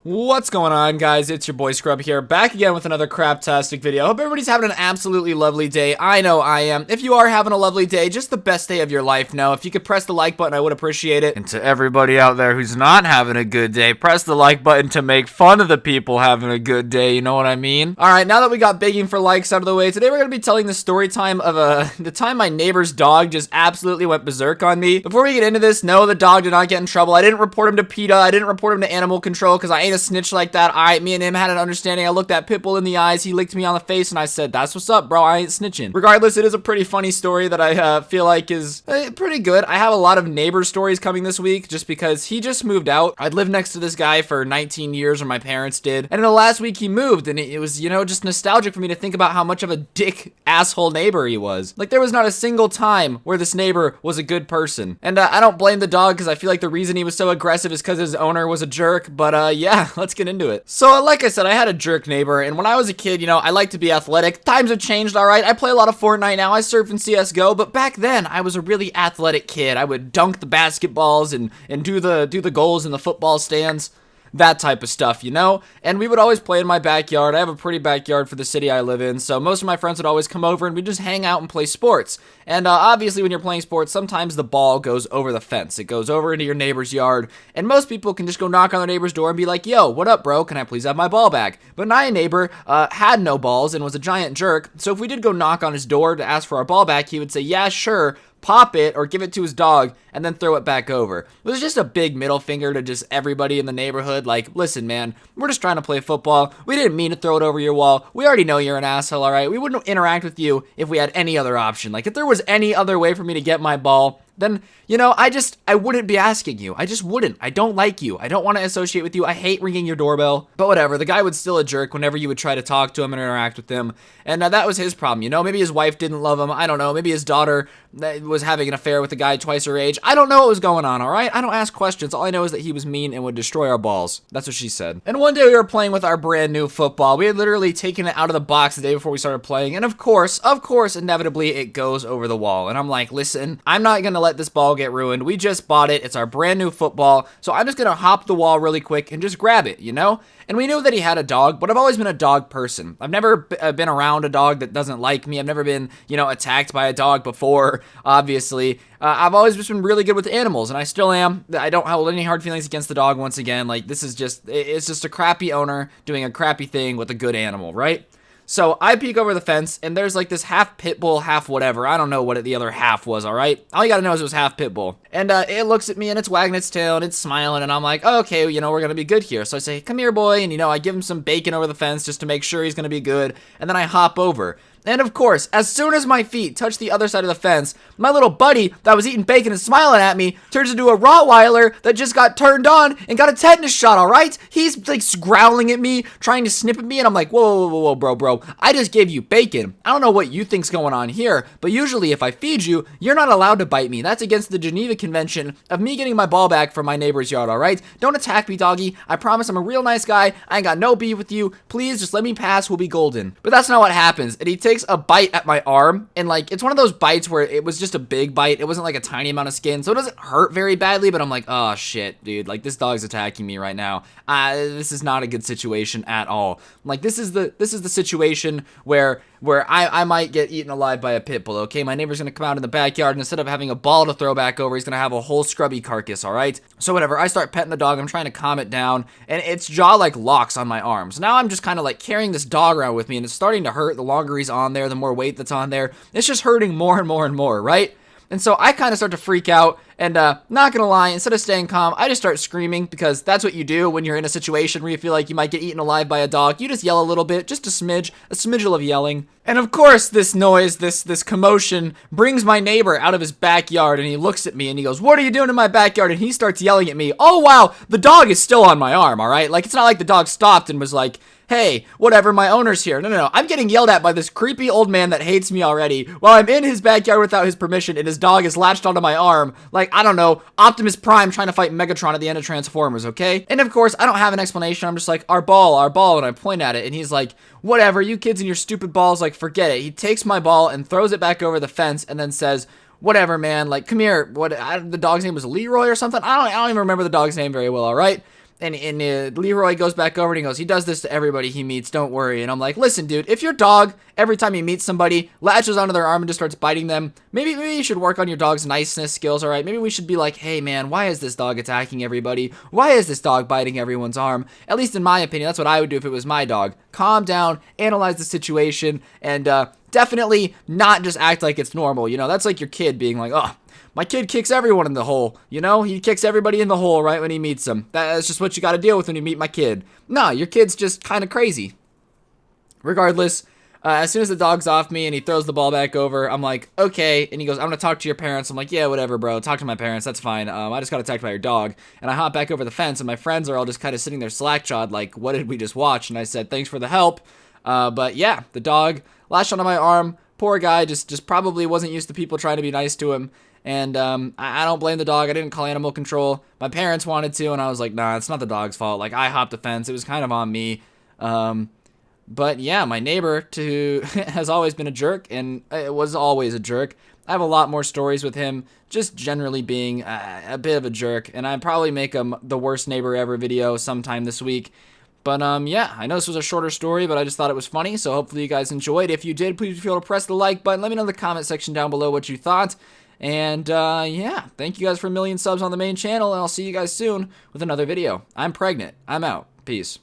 What's going on, guys? It's your boy Scrub here, back again with another craptastic video. Hope everybody's having an absolutely lovely day. I know I am. If you are having a lovely day, just the best day of your life, no. If you could press the like button, I would appreciate it. And to everybody out there who's not having a good day, press the like button to make fun of the people having a good day, you know what I mean? Alright, now that we got begging for likes out of the way, today we're going to be telling the story time of the time my neighbor's dog just absolutely went berserk on me. Before we get into this, no, the dog did not get in trouble. I didn't report him to PETA. I didn't report him to animal control because I ain't a snitch like that. Alright, me and him had an understanding. I looked that Pitbull in the eyes, he licked me on the face, and I said, that's what's up, bro, I ain't snitching. Regardless, it is a pretty funny story that I feel like is pretty good. I have a lot of neighbor stories coming this week just because he just moved out. I'd lived next to this guy for 19 years, or my parents did, and in the last week he moved, and it was, you know, just nostalgic for me to think about how much of a dick asshole neighbor he was. Like, there was not a single time where this neighbor was a good person. And I don't blame the dog because I feel like the reason he was so aggressive is because his owner was a jerk, but yeah, let's get into it. So, like I said, I had a jerk neighbor, and when I was a kid, you know, I like to be athletic. Times have changed, alright? I play a lot of Fortnite now, I surf in CSGO, but back then, I was a really athletic kid. I would dunk the basketballs and do the goals in the football stands. That type of stuff, you know? And we would always play in my backyard. I have a pretty backyard for the city I live in, so most of my friends would always come over and we'd just hang out and play sports. And obviously when you're playing sports, sometimes the ball goes over the fence. It goes over into your neighbor's yard, and most people can just go knock on their neighbor's door and be like, yo, what up, bro? Can I please have my ball back? But my neighbor had no balls and was a giant jerk, so if we did go knock on his door to ask for our ball back, he would say, yeah, sure, pop it or give it to his dog and then throw it back over. It was just a big middle finger to just everybody in the neighborhood. Like, listen, man, we're just trying to play football. We didn't mean to throw it over your wall. We already know you're an asshole, all right? We wouldn't interact with you if we had any other option. Like, if there was any other way for me to get my ball, then, you know, I wouldn't be asking you. I just wouldn't. I don't like you. I don't want to associate with you. I hate ringing your doorbell. But whatever, the guy was still a jerk whenever you would try to talk to him and interact with him. And that was his problem, you know? Maybe his wife didn't love him. I don't know. Maybe his daughter was having an affair with a guy twice her age. I don't know what was going on, all right? I don't ask questions. All I know is that he was mean and would destroy our balls. That's what she said. And one day we were playing with our brand new football. We had literally taken it out of the box the day before we started playing. And of course, inevitably, it goes over the wall. And I'm like, listen, I'm not going to let this ball get ruined. We just bought it. It's our brand new football. So I'm just going to hop the wall really quick and just grab it, you know? And we knew that he had a dog, but I've always been a dog person. I've never been around a dog that doesn't like me. I've never been, you know, attacked by a dog before, obviously. I've always just been really good with animals, and I still am. I don't hold any hard feelings against the dog once again. Like, this is just, it's just a crappy owner doing a crappy thing with a good animal, right? So I peek over the fence, and there's like this half pit bull, half whatever. I don't know what the other half was, all right? All you gotta know is it was half pit bull. And it looks at me, and it's wagging its tail, and it's smiling, and I'm like, oh, okay, you know, we're gonna be good here. So I say, come here, boy, and, you know, I give him some bacon over the fence just to make sure he's gonna be good, and then I hop over. And of course, as soon as my feet touch the other side of the fence, my little buddy that was eating bacon and smiling at me turns into a Rottweiler that just got turned on and got a tetanus shot, alright? He's like growling at me, trying to snip at me, and I'm like, whoa, bro. I just gave you bacon. I don't know what you think's going on here, but usually if I feed you, you're not allowed to bite me. That's against the Geneva Convention of me getting my ball back from my neighbor's yard, alright? Don't attack me, doggy. I promise I'm a real nice guy. I ain't got no beef with you. Please, just let me pass. We'll be golden. But that's not what happens. And he takes a bite at my arm, and like, it's one of those bites where it was just a big bite. It wasn't like a tiny amount of skin, so it doesn't hurt very badly, but I'm like, oh shit, dude, like, this dog's attacking me right now. This is not a good situation at all. Like, this is the situation where I might get eaten alive by a pit bull, okay? My neighbor's gonna come out in the backyard, and instead of having a ball to throw back over, he's gonna have a whole scrubby carcass, alright? So whatever, I start petting the dog, I'm trying to calm it down, and its jaw like locks on my arm. So now I'm just kind of like carrying this dog around with me, and it's starting to hurt. The longer he's on there, the more weight that's on there. It's just hurting more and more and more, right? And so I kind of start to freak out, and not gonna lie, instead of staying calm, I just start screaming, because that's what you do when you're in a situation where you feel like you might get eaten alive by a dog. You just yell a little bit, just a smidgel of yelling. And of course, this noise, this commotion, brings my neighbor out of his backyard, and he looks at me, and he goes, what are you doing in my backyard? And he starts yelling at me. Oh, wow, the dog is still on my arm, all right? Like, it's not like the dog stopped and was like, hey, whatever, my owner's here. No. I'm getting yelled at by this creepy old man that hates me already while I'm in his backyard without his permission, and his dog is latched onto my arm. Like, I don't know, Optimus Prime trying to fight Megatron at the end of Transformers, okay? And of course, I don't have an explanation. I'm just like, our ball, and I point at it, and he's like, whatever, you kids and your stupid balls, like, forget it. He takes my ball and throws it back over the fence and then says, whatever, man, like, come here. The dog's name was Leroy or something? I don't even remember the dog's name very well, all right? And Leroy goes back over and he goes, he does this to everybody he meets, don't worry. And I'm like, listen, dude, if your dog, every time he meets somebody, latches onto their arm and just starts biting them, maybe you should work on your dog's niceness skills, all right? Maybe we should be like, hey, man, why is this dog attacking everybody? Why is this dog biting everyone's arm? At least in my opinion, that's what I would do if it was my dog. Calm down, analyze the situation, and definitely not just act like it's normal. You know, that's like your kid being like, oh, my kid kicks everyone in the hole, you know? He kicks everybody in the hole right when he meets them. That's just what you gotta deal with when you meet my kid. No, your kid's just kind of crazy. Regardless, as soon as the dog's off me and he throws the ball back over, I'm like, okay. And he goes, I'm gonna talk to your parents. I'm like, yeah, whatever, bro. Talk to my parents. That's fine. I just got attacked by your dog. And I hop back over the fence, and my friends are all just kind of sitting there slack-jawed like, what did we just watch? And I said, thanks for the help. But yeah, the dog lashed onto my arm. Poor guy just probably wasn't used to people trying to be nice to him. And I don't blame the dog. I didn't call animal control. My parents wanted to, and I was like, nah, it's not the dog's fault. Like, I hopped the fence. It was kind of on me. But yeah, my neighbor has always been a jerk, and it was always a jerk. I have a lot more stories with him just generally being a bit of a jerk, and I'd probably make him the worst neighbor ever video sometime this week. But yeah, I know this was a shorter story, but I just thought it was funny, so hopefully you guys enjoyed. If you did, please feel free to press the like button. Let me know in the comment section down below what you thought. And yeah, thank you guys for 1,000,000 subs on the main channel, and I'll see you guys soon with another video. I'm pregnant. I'm out. Peace.